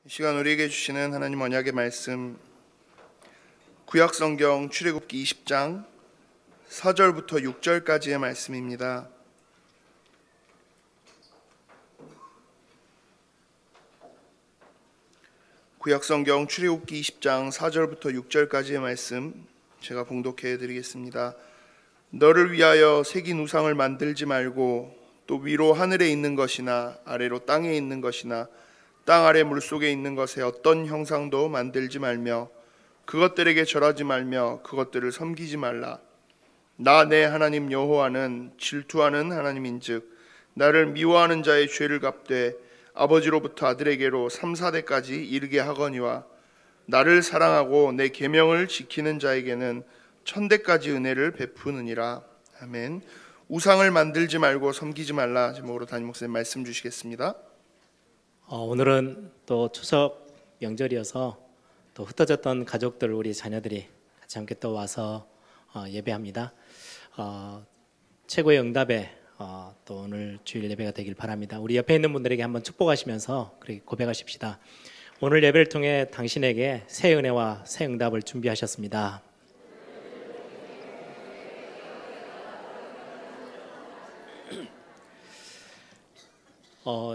이 시간 우리에게 주시는 하나님 언약의 말씀, 구약성경 출애굽기 20장 4절부터 6절까지의 말씀입니다. 구약성경 출애굽기 20장 4절부터 6절까지의 말씀 제가 봉독해 드리겠습니다. 너를 위하여 새긴 우상을 만들지 말고 또 위로 하늘에 있는 것이나 아래로 땅에 있는 것이나 땅 아래 물속에 있는 것에 어떤 형상도 만들지 말며 그것들에게 절하지 말며 그것들을 섬기지 말라. 나 내 하나님 여호와는 질투하는 하나님인즉 나를 미워하는 자의 죄를 갚되 아버지로부터 아들에게로 3, 4대까지 이르게 하거니와 나를 사랑하고 내 계명을 지키는 자에게는 1000대까지 은혜를 베푸느니라. 아멘. 우상을 만들지 말고 섬기지 말라 제목으로 담임 목사님 말씀 주시겠습니다. 오늘은 또 추석 명절이어서 또 흩어졌던 가족들, 우리 자녀들이 같이 함께 또 와서 예배합니다. 최고의 응답에 또 오늘 주일 예배가 되길 바랍니다. 우리 옆에 있는 분들에게 한번 축복하시면서 그렇게 고백하십시다. 오늘 예배를 통해 당신에게 새 은혜와 새 응답을 준비하셨습니다.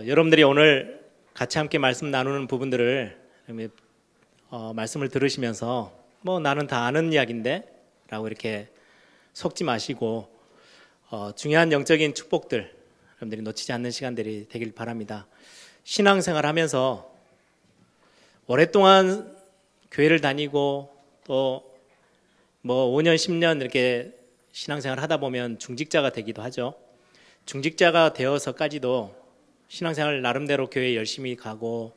여러분들이 오늘 같이 함께 말씀 나누는 부분들을 말씀을 들으시면서 나는 다 아는 이야기인데 라고 이렇게 속지 마시고 중요한 영적인 축복들 여러분들이 놓치지 않는 시간들이 되길 바랍니다. 신앙생활 하면서 오랫동안 교회를 다니고 또 5년 10년 이렇게 신앙생활 하다 보면 중직자가 되기도 하죠. 중직자가 되어서까지도 신앙생활 나름대로 교회 열심히 가고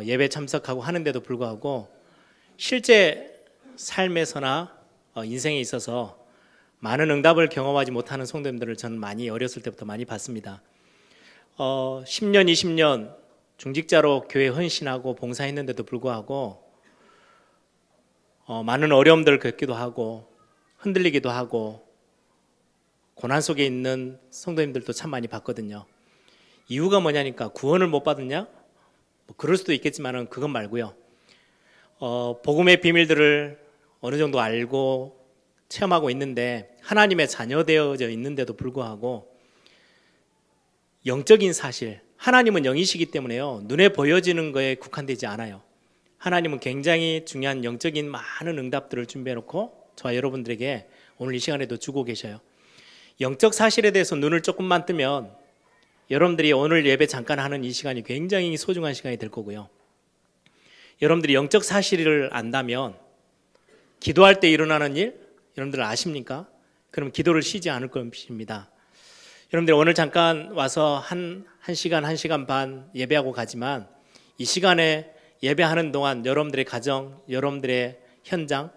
예배 참석하고 하는데도 불구하고 실제 삶에서나 인생에 있어서 많은 응답을 경험하지 못하는 성도님들을 저는 많이 어렸을 때부터 많이 봤습니다. 10년, 20년 중직자로 교회 헌신하고 봉사했는데도 불구하고 많은 어려움들을 겪기도 하고 흔들리기도 하고 고난 속에 있는 성도님들도 참 많이 봤거든요. 이유가 뭐냐니까 구원을 못 받았냐? 그럴 수도 있겠지만 그건 말고요. 복음의 비밀들을 어느 정도 알고 체험하고 있는데 하나님의 자녀 되어져 있는데도 불구하고 영적인 사실, 하나님은 영이시기 때문에요. 눈에 보여지는 거에 국한되지 않아요. 하나님은 굉장히 중요한 영적인 많은 응답들을 준비해놓고 저와 여러분들에게 오늘 이 시간에도 주고 계셔요. 영적 사실에 대해서 눈을 조금만 뜨면 여러분들이 오늘 예배 잠깐 하는 이 시간이 굉장히 소중한 시간이 될 거고요. 여러분들이 영적 사실을 안다면 기도할 때 일어나는 일 여러분들 아십니까? 그럼 기도를 쉬지 않을 것입니다. 여러분들 오늘 잠깐 와서 한 시간, 1시간 반 예배하고 가지만 이 시간에 예배하는 동안 여러분들의 가정, 여러분들의 현장,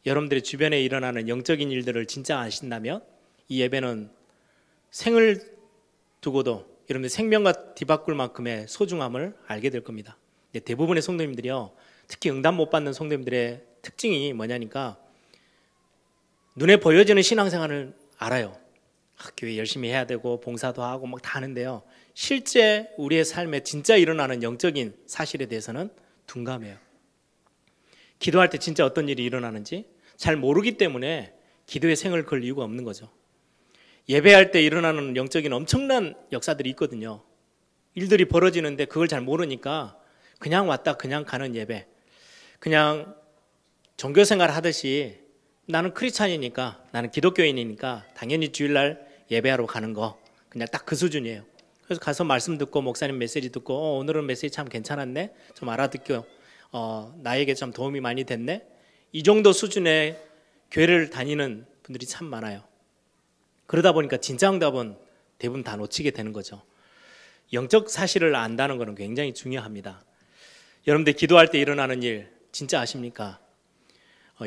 여러분들의 주변에 일어나는 영적인 일들을 진짜 아신다면 이 예배는 생을 두고도 여러분들 생명과 뒤바꿀 만큼의 소중함을 알게 될 겁니다. 대부분의 성도님들이요, 특히 응답 못 받는 성도님들의 특징이 뭐냐니까 눈에 보여지는 신앙생활을 알아요. 교회 열심히 해야 되고 봉사도 하고 다 하는데요, 실제 우리의 삶에 진짜 일어나는 영적인 사실에 대해서는 둔감해요. 기도할 때 진짜 어떤 일이 일어나는지 잘 모르기 때문에 기도에 생을 걸 이유가 없는 거죠. 예배할 때 일어나는 영적인 엄청난 역사들이 있거든요. 일들이 벌어지는데 그걸 잘 모르니까 그냥 왔다 그냥 가는 예배, 그냥 종교생활 하듯이 나는 크리스찬이니까, 나는 기독교인이니까 당연히 주일날 예배하러 가는 거, 그냥 딱 그 수준이에요. 그래서 가서 말씀 듣고 목사님 메시지 듣고 오늘은 메시지 참 괜찮았네, 좀 알아듣고 나에게 좀 도움이 많이 됐네, 이 정도 수준의 교회를 다니는 분들이 참 많아요. 그러다 보니까 진짜 응답은 대부분 다 놓치게 되는 거죠. 영적 사실을 안다는 것은 굉장히 중요합니다. 여러분들 기도할 때 일어나는 일 진짜 아십니까?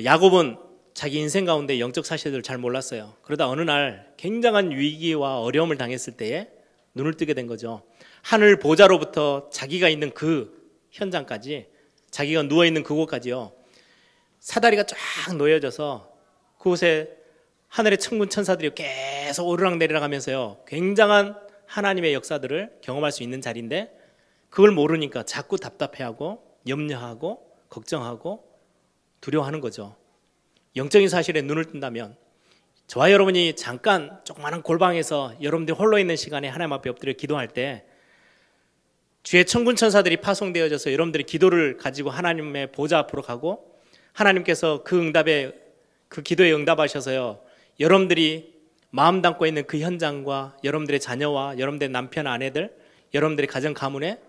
야곱은 자기 인생 가운데 영적 사실들을 잘 몰랐어요. 그러다 어느 날 굉장한 위기와 어려움을 당했을 때에 눈을 뜨게 된 거죠. 하늘 보좌로부터 자기가 있는 그 현장까지, 자기가 누워있는 그곳까지요, 사다리가 쫙 놓여져서 그곳에 하늘의 천군 천사들이 계속 오르락내리락 하면서요, 굉장한 하나님의 역사들을 경험할 수 있는 자리인데 그걸 모르니까 자꾸 답답해하고 염려하고 걱정하고 두려워하는 거죠. 영적인 사실에 눈을 뜬다면 저와 여러분이 잠깐 조그마한 골방에서 여러분들이 홀로 있는 시간에 하나님 앞에 엎드려 기도할 때 주의 천군 천사들이 파송되어져서 여러분들이 기도를 가지고 하나님의 보좌 앞으로 가고 하나님께서 그 기도에 응답하셔서요, 여러분들이 마음 담고 있는 그 현장과 여러분들의 자녀와 여러분들의 남편, 아내들, 여러분들의 가정 가문에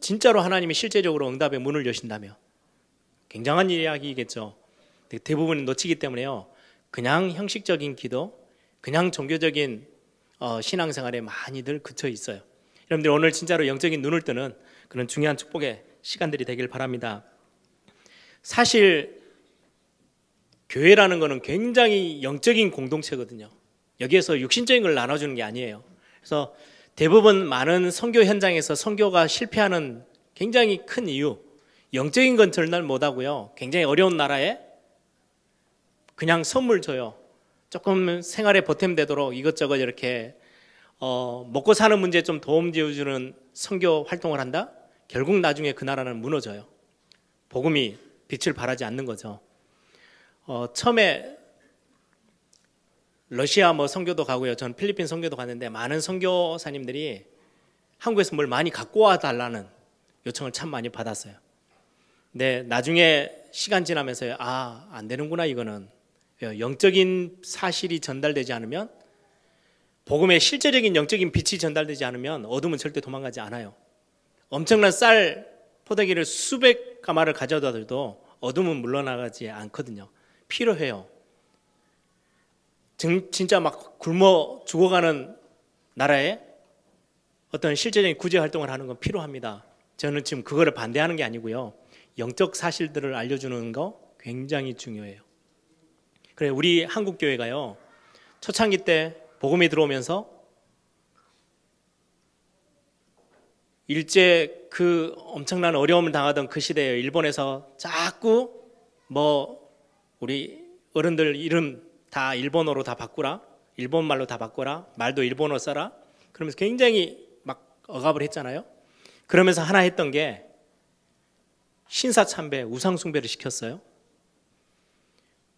진짜로 하나님이 실제적으로 응답의 문을 여신다며 굉장한 이야기겠죠. 대부분 놓치기 때문에요, 그냥 형식적인 기도, 그냥 종교적인 신앙생활에 많이들 그쳐 있어요. 여러분들 오늘 진짜로 영적인 눈을 뜨는 그런 중요한 축복의 시간들이 되길 바랍니다. 사실 교회라는 것은 굉장히 영적인 공동체거든요. 여기에서 육신적인 걸 나눠주는 게 아니에요. 그래서 대부분 많은 선교 현장에서 선교가 실패하는 굉장히 큰 이유, 영적인 건 전달 못하고요, 굉장히 어려운 나라에 그냥 선물 줘요. 조금 생활에 보탬되도록 이것저것 이렇게 먹고 사는 문제에 좀 도움 지어주는 선교 활동을 한다? 결국 나중에 그 나라는 무너져요. 복음이 빛을 발하지 않는 거죠. 처음에 러시아 선교도 가고요, 전 필리핀 선교도 갔는데 많은 선교사님들이 한국에서 뭘 많이 갖고 와달라는 요청을 참 많이 받았어요. 근데 나중에 시간 지나면서 안 되는구나. 이거는 영적인 사실이 전달되지 않으면, 복음의 실제적인 영적인 빛이 전달되지 않으면 어둠은 절대 도망가지 않아요. 엄청난 쌀 포대기를 수백 가마를 가져다도 어둠은 물러나가지 않거든요. 필요해요. 진짜 막 굶어 죽어가는 나라에 어떤 실제적인 구제 활동을 하는 건 필요합니다. 저는 지금 그거를 반대하는 게 아니고요, 영적 사실들을 알려주는 거 굉장히 중요해요. 그래, 우리 한국 교회가요, 초창기 때 복음이 들어오면서 일제 그 엄청난 어려움을 당하던 그 시대에 일본에서 자꾸 우리 어른들 이름 다 일본어로 다 바꾸라, 일본 말로 다 바꾸라, 말도 일본어 써라, 그러면서 굉장히 막 억압을 했잖아요. 그러면서 하나 했던 게 신사참배, 우상숭배를 시켰어요.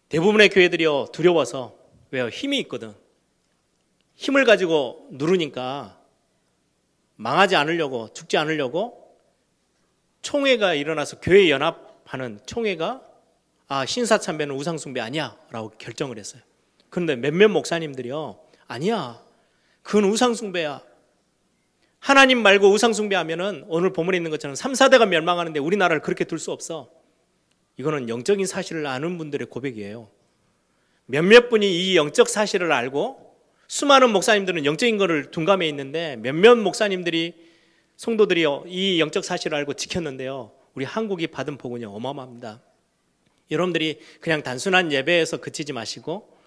대부분의 교회들이요, 두려워서, 왜요? 힘이 있거든. 힘을 가지고 누르니까 망하지 않으려고, 죽지 않으려고 총회가 일어나서 교회 연합하는 총회가 신사참배는 우상숭배 아니야 라고 결정을 했어요. 그런데 몇몇 목사님들이요, 아니야, 그건 우상숭배야. 하나님 말고 우상숭배하면은 오늘 본문에 있는 것처럼 3, 4대가 멸망하는데 우리나라를 그렇게 둘 수 없어. 이거는 영적인 사실을 아는 분들의 고백이에요. 몇몇 분이 이 영적 사실을 알고, 수많은 목사님들은 영적인 거를 둔감해 있는데 몇몇 목사님들이, 성도들이요, 이 영적 사실을 알고 지켰는데요, 우리 한국이 받은 복은요 어마어마합니다. 여러분들이 그냥 단순한 예배에서 그치지 마시고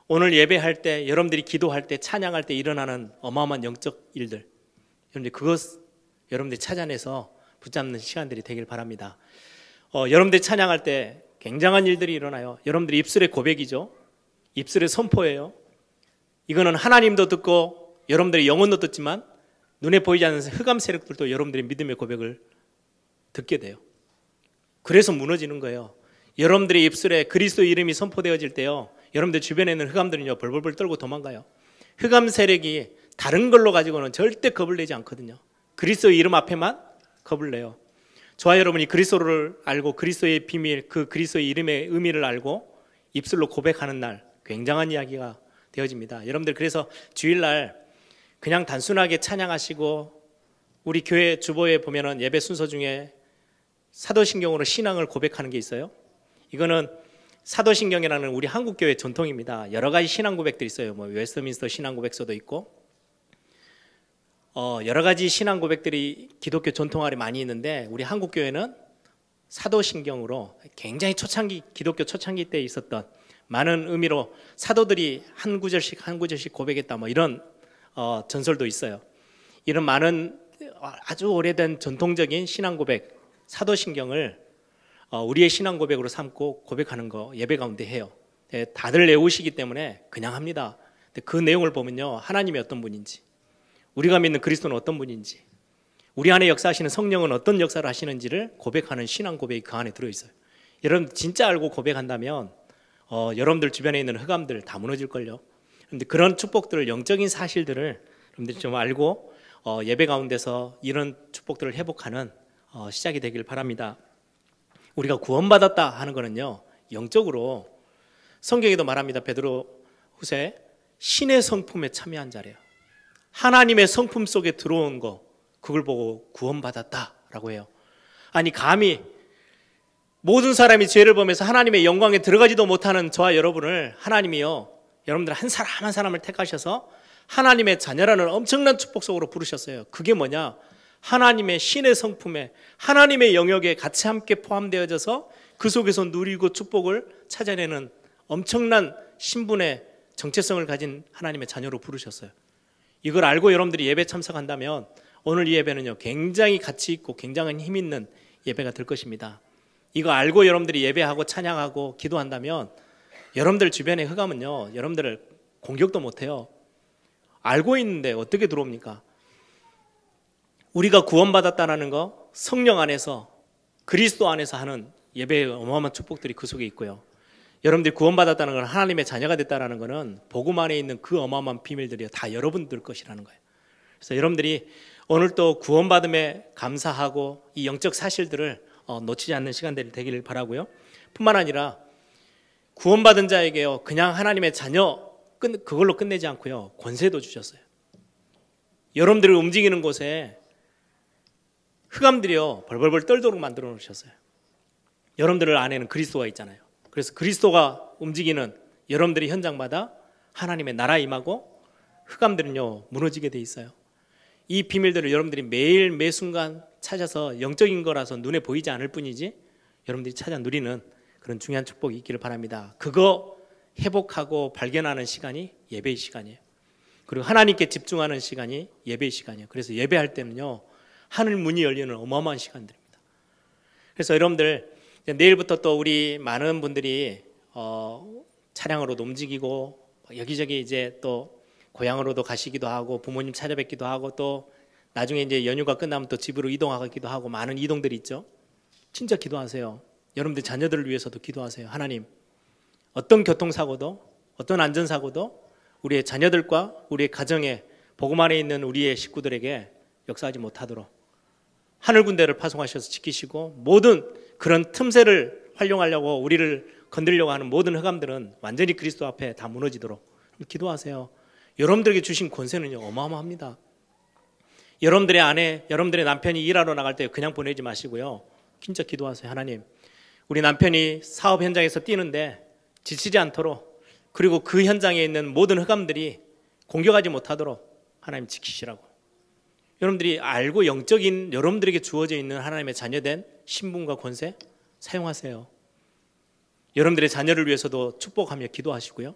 오늘 예배할 때, 여러분들이 기도할 때, 찬양할 때 일어나는 어마어마한 영적 일들, 여러분들이 찾아내서 붙잡는 시간들이 되길 바랍니다. 여러분들이 찬양할 때 굉장한 일들이 일어나요. 여러분들이 입술의 고백이죠. 입술의 선포예요. 이거는 하나님도 듣고 여러분들의 영혼도 듣지만 눈에 보이지 않는 흑암 세력들도 여러분들의 믿음의 고백을 듣게 돼요. 그래서 무너지는 거예요. 여러분들의 입술에 그리스도 이름이 선포되어질 때요, 여러분들 주변에 있는 흑암들은요 벌벌벌 떨고 도망가요. 흑암 세력이 다른 걸로 가지고는 절대 겁을 내지 않거든요. 그리스도 이름 앞에만 겁을 내요. 저와 여러분이 그리스도를 알고 그리스도의 비밀, 그 그리스도의 이름의 의미를 알고 입술로 고백하는 날, 굉장한 이야기가 되어집니다. 여러분들 그래서 주일날 그냥 단순하게 찬양하시고, 우리 교회 주보에 보면은 예배 순서 중에 사도신경으로 신앙을 고백하는 게 있어요. 이거는 사도신경이라는 우리 한국교회 전통입니다. 여러 가지 신앙 고백들이 있어요. 웨스트민스터 신앙 고백서도 있고 여러 가지 신앙 고백들이 기독교 전통 아래 많이 있는데, 우리 한국교회는 사도신경으로 굉장히 기독교 초창기 때 있었던 많은 의미로 사도들이 한 구절씩 한 구절씩 고백했다, 이런 전설도 있어요. 이런 많은 아주 오래된 전통적인 신앙 고백, 사도신경을 우리의 신앙 고백으로 삼고 고백하는 거 예배 가운데 해요. 다들 외우시기 때문에 그냥 합니다. 근데 그 내용을 보면요, 하나님이 어떤 분인지, 우리가 믿는 그리스도는 어떤 분인지, 우리 안에 역사하시는 성령은 어떤 역사를 하시는지를 고백하는 신앙 고백이 그 안에 들어있어요. 여러분 진짜 알고 고백한다면 여러분들 주변에 있는 흑암들 다 무너질걸요. 그런데 그런 축복들을, 영적인 사실들을 여러분들이 좀 알고 예배 가운데서 이런 축복들을 회복하는 시작이 되길 바랍니다. 우리가 구원받았다 하는 거는요, 영적으로 성경에도 말합니다. 베드로 후서에 신의 성품에 참여한 자래요. 하나님의 성품 속에 들어온 거, 그걸 보고 구원받았다라고 해요. 아니 감히 모든 사람이 죄를 범해서 하나님의 영광에 들어가지도 못하는 저와 여러분을 하나님이요, 여러분들 한 사람 한 사람을 택하셔서 하나님의 자녀라는 엄청난 축복 속으로 부르셨어요. 그게 뭐냐? 하나님의 신의 성품에, 하나님의 영역에 같이 함께 포함되어져서 그 속에서 누리고 축복을 찾아내는 엄청난 신분의 정체성을 가진 하나님의 자녀로 부르셨어요. 이걸 알고 여러분들이 예배 참석한다면 오늘 이 예배는요, 굉장히 가치 있고 굉장한 힘 있는 예배가 될 것입니다. 이거 알고 여러분들이 예배하고 찬양하고 기도한다면 여러분들 주변의 흑암은요, 여러분들을 공격도 못해요. 알고 있는데 어떻게 들어옵니까? 우리가 구원받았다는 거, 성령 안에서, 그리스도 안에서 하는 예배의 어마어마한 축복들이 그 속에 있고요. 여러분들이 구원받았다는 건, 하나님의 자녀가 됐다는 것은 복음 안에 있는 그 어마어마한 비밀들이 다 여러분들 것이라는 거예요. 그래서 여러분들이 오늘 또 구원받음에 감사하고 이 영적 사실들을 놓치지 않는 시간들이 되기를 바라고요. 뿐만 아니라 구원받은 자에게요, 그냥 하나님의 자녀 그걸로 끝내지 않고요, 권세도 주셨어요. 여러분들을 움직이는 곳에 흑암들이요 벌벌벌 떨도록 만들어 놓으셨어요. 여러분들 안에는 그리스도가 있잖아요. 그래서 그리스도가 움직이는 여러분들의 현장마다 하나님의 나라 임하고 흑암들은요 무너지게 돼 있어요. 이 비밀들을 여러분들이 매일 매 순간 찾아서, 영적인 거라서 눈에 보이지 않을 뿐이지 여러분들이 찾아 누리는 그런 중요한 축복이 있기를 바랍니다. 그거 회복하고 발견하는 시간이 예배의 시간이에요. 그리고 하나님께 집중하는 시간이 예배의 시간이에요. 그래서 예배할 때는요, 하늘 문이 열리는 어마어마한 시간들입니다. 그래서 여러분들 내일부터 또 우리 많은 분들이 차량으로도 움직이고 여기저기 이제 또 고향으로도 가시기도 하고 부모님 찾아뵙기도 하고 또 나중에 이제 연휴가 끝나면 또 집으로 이동하기도 하고 많은 이동들이 있죠. 진짜 기도하세요. 여러분들 자녀들을 위해서도 기도하세요. 하나님, 어떤 교통사고도 어떤 안전사고도 우리의 자녀들과 우리의 가정에, 복음 안에 있는 우리의 식구들에게 역사하지 못하도록 하늘 군대를 파송하셔서 지키시고, 모든 그런 틈새를 활용하려고 우리를 건드리려고 하는 모든 흑암들은 완전히 그리스도 앞에 다 무너지도록 기도하세요. 여러분들에게 주신 권세는요 어마어마합니다. 여러분들의 아내, 여러분들의 남편이 일하러 나갈 때 그냥 보내지 마시고요, 진짜 기도하세요. 하나님, 우리 남편이 사업 현장에서 뛰는데 지치지 않도록, 그리고 그 현장에 있는 모든 흑암들이 공격하지 못하도록 하나님 지키시라고. 여러분들이 알고 영적인 여러분들에게 주어져 있는 하나님의 자녀된 신분과 권세 사용하세요. 여러분들의 자녀를 위해서도 축복하며 기도하시고요.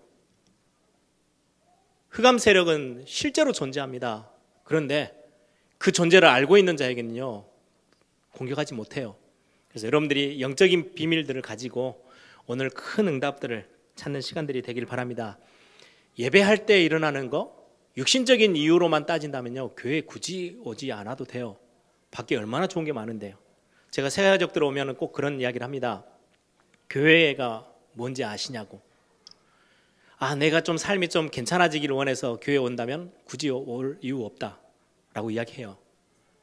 흑암 세력은 실제로 존재합니다. 그런데 그 존재를 알고 있는 자에게는요 공격하지 못해요. 그래서 여러분들이 영적인 비밀들을 가지고 오늘 큰 응답들을 찾는 시간들이 되길 바랍니다. 예배할 때 일어나는 거 육신적인 이유로만 따진다면요 교회에 굳이 오지 않아도 돼요. 밖에 얼마나 좋은 게 많은데요. 제가 새 가족들 오면 꼭 그런 이야기를 합니다. 교회가 뭔지 아시냐고. 내가 좀 삶이 좀 괜찮아지기를 원해서 교회에 온다면 굳이 올 이유 없다 라고 이야기해요.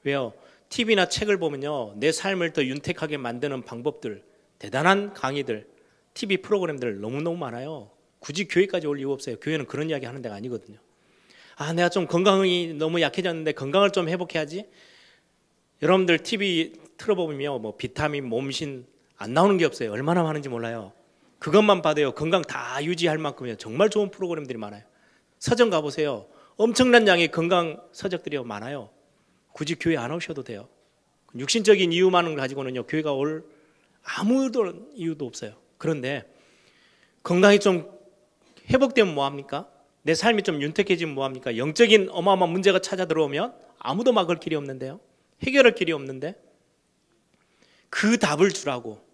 왜요? TV나 책을 보면요 내 삶을 더 윤택하게 만드는 방법들, 대단한 강의들, TV 프로그램들 너무너무 많아요. 굳이 교회까지 올 이유 없어요. 교회는 그런 이야기 하는 데가 아니거든요. 내가 좀 건강이 너무 약해졌는데 건강을 좀 회복해야지. 여러분들 TV 틀어보면 뭐 비타민, 몸신 안 나오는 게 없어요. 얼마나 많은지 몰라요. 그것만 봐도요 건강 다 유지할 만큼요 정말 좋은 프로그램들이 많아요. 서점 가보세요. 엄청난 양의 건강 서적들이 많아요. 굳이 교회 안 오셔도 돼요. 육신적인 이유만을 가지고는요 교회가 올 아무 이유도 없어요. 그런데 건강이 좀 회복되면 뭐합니까? 내 삶이 좀 윤택해지면 뭐합니까? 영적인 어마어마한 문제가 찾아 들어오면 아무도 막을 길이 없는데요, 해결할 길이 없는데 그 답을 주라고.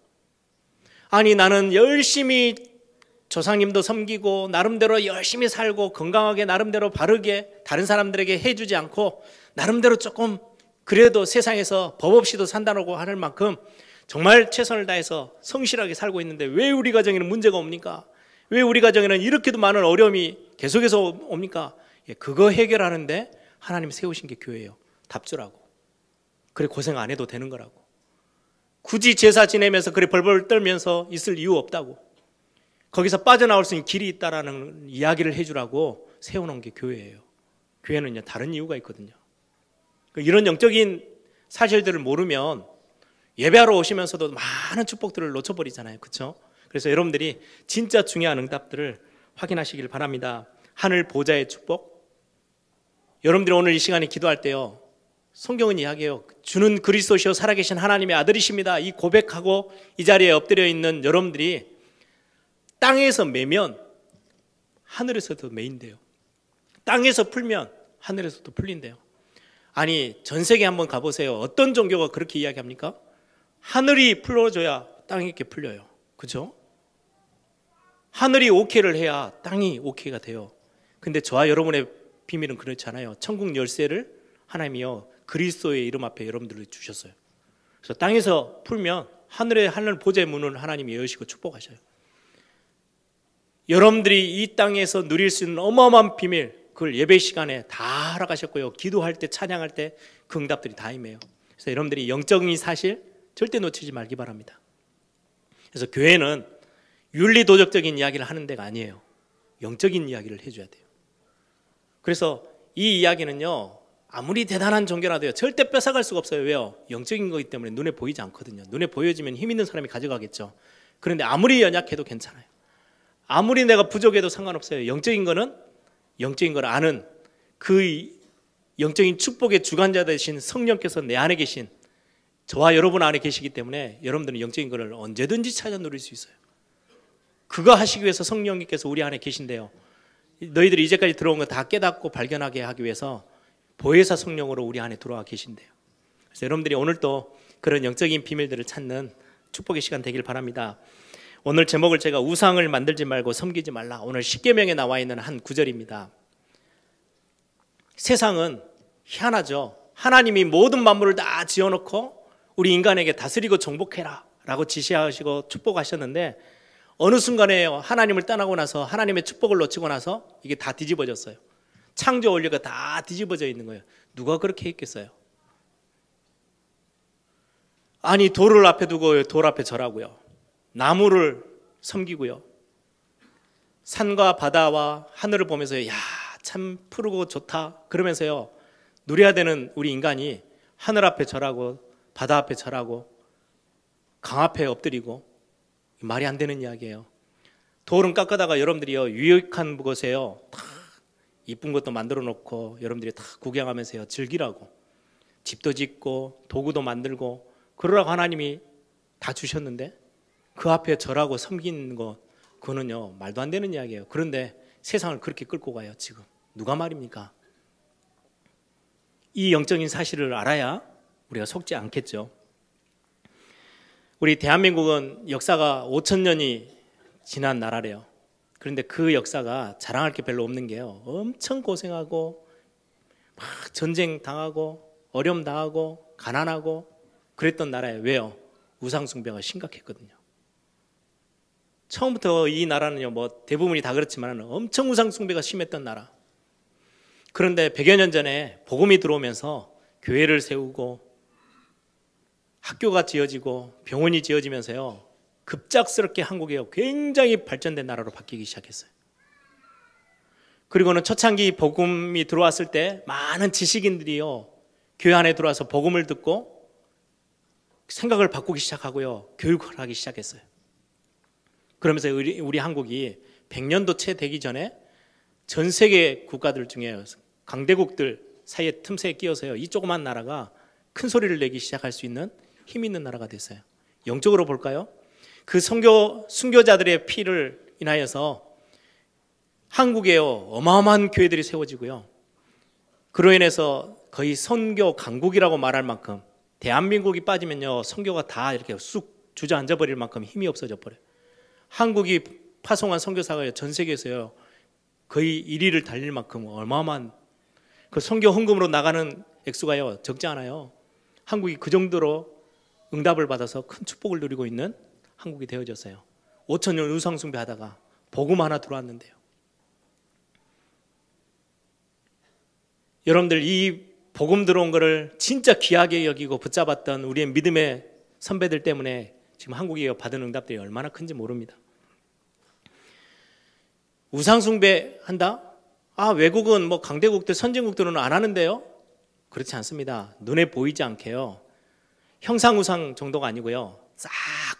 나는 열심히 조상님도 섬기고 나름대로 열심히 살고 건강하게 나름대로 바르게 다른 사람들에게 해주지 않고 나름대로 조금 그래도 세상에서 법 없이도 산다고 하는 만큼 정말 최선을 다해서 성실하게 살고 있는데 왜 우리 가정에는 문제가 옵니까? 왜 우리 가정에는 이렇게도 많은 어려움이 계속해서 옵니까? 그거 해결하는데 하나님 세우신 게 교회예요. 답주라고. 그래 고생 안 해도 되는 거라고. 굳이 제사 지내면서 그래 벌벌 떨면서 있을 이유 없다고. 거기서 빠져나올 수 있는 길이 있다라는 이야기를 해주라고 세워놓은 게 교회예요. 교회는요 다른 이유가 있거든요. 이런 영적인 사실들을 모르면 예배하러 오시면서도 많은 축복들을 놓쳐버리잖아요. 그렇죠? 그래서 여러분들이 진짜 중요한 응답들을 확인하시길 바랍니다. 하늘 보좌의 축복. 여러분들이 오늘 이 시간에 기도할 때요, 성경은 이야기해요. 주는 그리스도시요 살아계신 하나님의 아들이십니다. 이 고백하고 이 자리에 엎드려 있는 여러분들이 땅에서 매면 하늘에서도 매인대요. 땅에서 풀면 하늘에서도 풀린대요. 아니 전 세계 한번 가보세요. 어떤 종교가 그렇게 이야기합니까? 하늘이 풀어줘야 땅이 이렇게 풀려요. 그죠? 하늘이 오케이를 해야 땅이 오케이가 돼요. 근데 저와 여러분의 비밀은 그렇지 않아요. 천국 열쇠를 하나님이요 그리스도의 이름 앞에 여러분들을 주셨어요. 그래서 땅에서 풀면 하늘 보좌의 문을 하나님이 여시고 축복하셔요. 여러분들이 이 땅에서 누릴 수 있는 어마어마한 비밀, 그걸 예배 시간에 다 허락하셨고요. 기도할 때, 찬양할 때 그 응답들이 다 임해요. 그래서 여러분들이 영적인 사실 절대 놓치지 말기 바랍니다. 그래서 교회는 윤리도덕적인 이야기를 하는 데가 아니에요. 영적인 이야기를 해줘야 돼요. 그래서 이 이야기는요, 아무리 대단한 종교라도요, 절대 뺏어갈 수가 없어요. 왜요? 영적인 거기 때문에 눈에 보이지 않거든요. 눈에 보여지면 힘 있는 사람이 가져가겠죠. 그런데 아무리 연약해도 괜찮아요. 아무리 내가 부족해도 상관없어요. 영적인 거는 영적인 걸 아는 그 영적인 축복의 주관자 되신 성령께서 내 안에 계신 저와 여러분 안에 계시기 때문에 여러분들은 영적인 거를 언제든지 찾아 누릴 수 있어요. 그거 하시기 위해서 성령님께서 우리 안에 계신데요. 너희들이 이제까지 들어온 거 다 깨닫고 발견하게 하기 위해서 보혜사 성령으로 우리 안에 들어와 계신데요. 그래서 여러분들이 오늘 또 그런 영적인 비밀들을 찾는 축복의 시간 되길 바랍니다. 오늘 제목을 제가 우상을 만들지 말고 섬기지 말라. 오늘 십계명에 나와 있는 한 구절입니다. 세상은 희한하죠. 하나님이 모든 만물을 다 지어놓고 우리 인간에게 다스리고 정복해라 라고 지시하시고 축복하셨는데 어느 순간에 하나님을 떠나고 나서 하나님의 축복을 놓치고 나서 이게 다 뒤집어졌어요. 창조 원리가 다 뒤집어져 있는 거예요. 누가 그렇게 했겠어요? 아니 돌을 앞에 두고 돌 앞에 절하고요. 나무를 섬기고요. 산과 바다와 하늘을 보면서 야, 참 푸르고 좋다 그러면서요. 누려야 되는 우리 인간이 하늘 앞에 절하고 바다 앞에 절하고 강 앞에 엎드리고 말이 안 되는 이야기예요. 돌은 깎아다가 여러분들이요 유익한 곳에요 다 이쁜 것도 만들어 놓고 여러분들이 다 구경하면서요 즐기라고 집도 짓고 도구도 만들고 그러라고 하나님이 다 주셨는데 그 앞에 절하고 섬기는 거 그거는요 말도 안 되는 이야기예요. 그런데 세상을 그렇게 끌고 가요. 지금 누가 말입니까? 이 영적인 사실을 알아야 우리가 속지 않겠죠. 우리 대한민국은 역사가 5,000년이 지난 나라래요. 그런데 그 역사가 자랑할 게 별로 없는 게요. 엄청 고생하고 막 전쟁 당하고 어려움 당하고 가난하고 그랬던 나라예요. 왜요? 우상 숭배가 심각했거든요. 처음부터 이 나라는요, 뭐 대부분이 다 그렇지만 엄청 우상 숭배가 심했던 나라. 그런데 100여 년 전에 복음이 들어오면서 교회를 세우고 학교가 지어지고 병원이 지어지면서요 급작스럽게 한국이 굉장히 발전된 나라로 바뀌기 시작했어요. 그리고는 초창기 복음이 들어왔을 때 많은 지식인들이요 교회 안에 들어와서 복음을 듣고 생각을 바꾸기 시작하고요 교육을 하기 시작했어요. 그러면서 우리 한국이 100년도 채 되기 전에 전 세계 국가들 중에 강대국들 사이에 틈새에 끼어서요 이 조그만 나라가 큰 소리를 내기 시작할 수 있는 힘 있는 나라가 됐어요. 영적으로 볼까요? 그 순교자들의 피를 인하여서 한국에요 어마어마한 교회들이 세워지고요. 그로 인해서 거의 선교 강국이라고 말할 만큼 대한민국이 빠지면요 선교가 다 이렇게 쑥 주저앉아 버릴 만큼 힘이 없어져 버려요. 한국이 파송한 선교사가 전 세계에서요 거의 1위를 달릴 만큼 어마어마한 그 선교 헌금으로 나가는 액수가요 적지 않아요. 한국이 그 정도로 응답을 받아서 큰 축복을 누리고 있는 한국이 되어졌어요. 5,000년 우상 숭배하다가 복음 하나 들어왔는데요. 여러분들 이 복음 들어온 거를 진짜 귀하게 여기고 붙잡았던 우리의 믿음의 선배들 때문에 지금 한국이 받은 응답들이 얼마나 큰지 모릅니다. 우상 숭배한다? 외국은 뭐 강대국들 선진국들은 안 하는데요? 그렇지 않습니다. 눈에 보이지 않게요. 형상우상 정도가 아니고요. 싹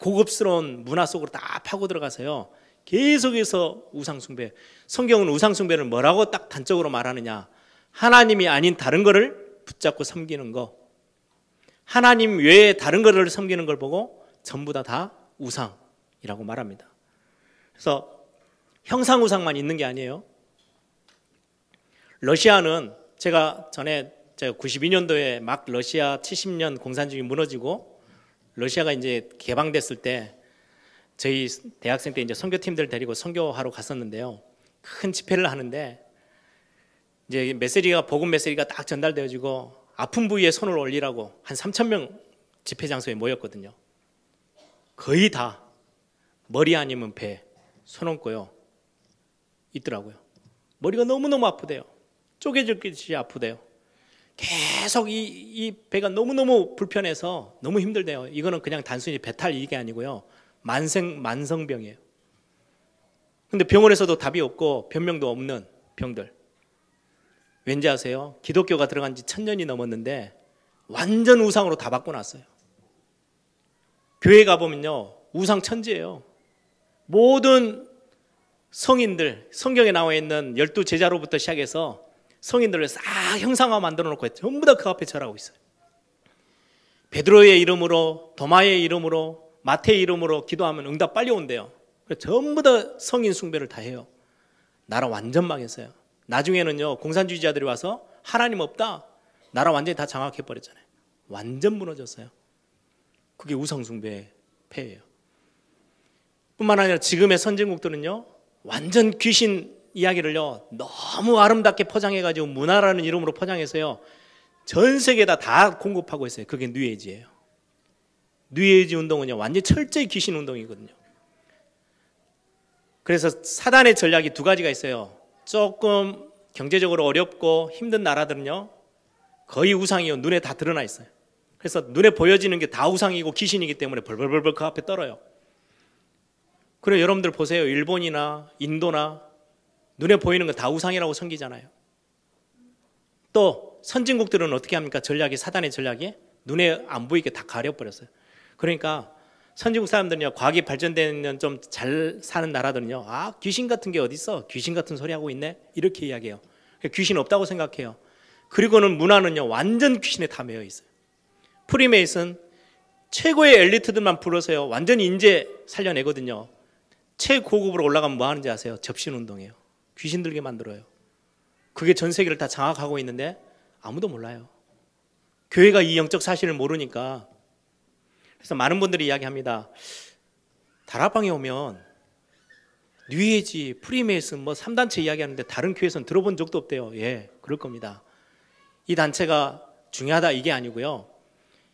고급스러운 문화 속으로 다 파고 들어가서요. 계속해서 우상숭배. 성경은 우상숭배를 뭐라고 딱 단적으로 말하느냐. 하나님이 아닌 다른 거를 붙잡고 섬기는 거. 하나님 외에 다른 거를 섬기는 걸 보고 전부 다 우상이라고 말합니다. 그래서 형상우상만 있는 게 아니에요. 러시아는 제가 92년도에 막 러시아 70년 공산주의 무너지고 러시아가 이제 개방됐을 때 저희 대학생 때 이제 선교팀들 데리고 선교하러 갔었는데요. 큰 집회를 하는데 이제 복음 메시지가 딱 전달되어지고 아픈 부위에 손을 올리라고 한 3,000명 집회 장소에 모였거든요. 거의 다 머리 아니면 배 손 얹고요 있더라고요. 머리가 너무너무 아프대요. 쪼개질 듯이 아프대요. 계속 이 배가 너무너무 불편해서 너무 힘들대요. 이거는 그냥 단순히 배탈 이게 아니고요. 만성병이에요. 근데 병원에서도 답이 없고 변명도 없는 병들. 왠지 아세요? 기독교가 들어간 지 1000년이 넘었는데 완전 우상으로 다 바꿔놨어요. 교회 가보면요. 우상 천지예요. 모든 성인들, 성경에 나와 있는 12제자로부터 시작해서 성인들을 싹 형상화 만들어 놓고 전부 다 그 앞에 절하고 있어요. 베드로의 이름으로, 도마의 이름으로, 마태의 이름으로 기도하면 응답 빨리 온대요. 그래서 전부 다 성인 숭배를 다 해요. 나라 완전 망했어요. 나중에는요, 공산주의자들이 와서 하나님 없다. 나라 완전히 다 장악해버렸잖아요. 완전 무너졌어요. 그게 우상숭배의 폐예요. 뿐만 아니라 지금의 선진국들은요, 완전 귀신 이야기를요, 너무 아름답게 포장해가지고 문화라는 이름으로 포장해서요, 전 세계에다 다 공급하고 있어요. 그게 뉴에이지예요. 뉴에이지 운동은요, 완전 철저히 귀신 운동이거든요. 그래서 사단의 전략이 두 가지가 있어요. 조금 경제적으로 어렵고 힘든 나라들은요, 거의 우상이요, 눈에 다 드러나 있어요. 그래서 눈에 보여지는 게 다 우상이고 귀신이기 때문에 벌벌벌벌 그 앞에 떨어요. 그리고 여러분들 보세요. 일본이나 인도나 눈에 보이는 건 다 우상이라고 섬기잖아요. 또 선진국들은 어떻게 합니까? 전략이, 사단의 전략이 눈에 안 보이게 다 가려버렸어요. 그러니까 선진국 사람들은요, 과학이 발전되는 좀 잘 사는 나라들은요, 귀신 같은 게 어디 있어? 귀신 같은 소리 하고 있네? 이렇게 이야기해요. 귀신 없다고 생각해요. 그리고는 문화는요, 완전 귀신에 다 매여 있어요. 프리메이슨 최고의 엘리트들만 불러서요, 완전 인재 살려내거든요. 최고급으로 올라가면 뭐 하는지 아세요? 접신운동이에요. 귀신 들게 만들어요. 그게 전 세계를 다 장악하고 있는데 아무도 몰라요. 교회가 이 영적 사실을 모르니까. 그래서 많은 분들이 이야기합니다. 다락방에 오면 뉴에이지, 프리메이슨 뭐 3단체 이야기하는데 다른 교회에서는 들어본 적도 없대요. 예, 그럴 겁니다. 이 단체가 중요하다 이게 아니고요.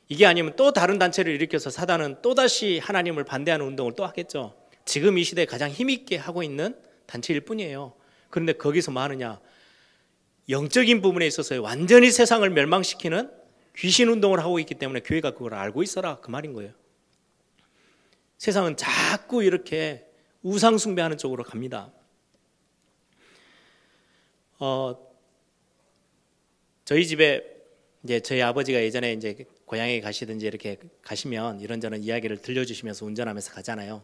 이게 아니면 또 다른 단체를 일으켜서 사단은 또다시 하나님을 반대하는 운동을 또 하겠죠. 지금 이 시대에 가장 힘있게 하고 있는 단체일 뿐이에요. 그런데 거기서 뭐 하느냐? 영적인 부분에 있어서 완전히 세상을 멸망시키는 귀신 운동을 하고 있기 때문에 교회가 그걸 알고 있어라 그 말인 거예요. 세상은 자꾸 이렇게 우상 숭배하는 쪽으로 갑니다. 저희 집에 이제 저희 아버지가 예전에 이제 고향에 가시든지 이렇게 가시면 이런저런 이야기를 들려주시면서 운전하면서 가잖아요.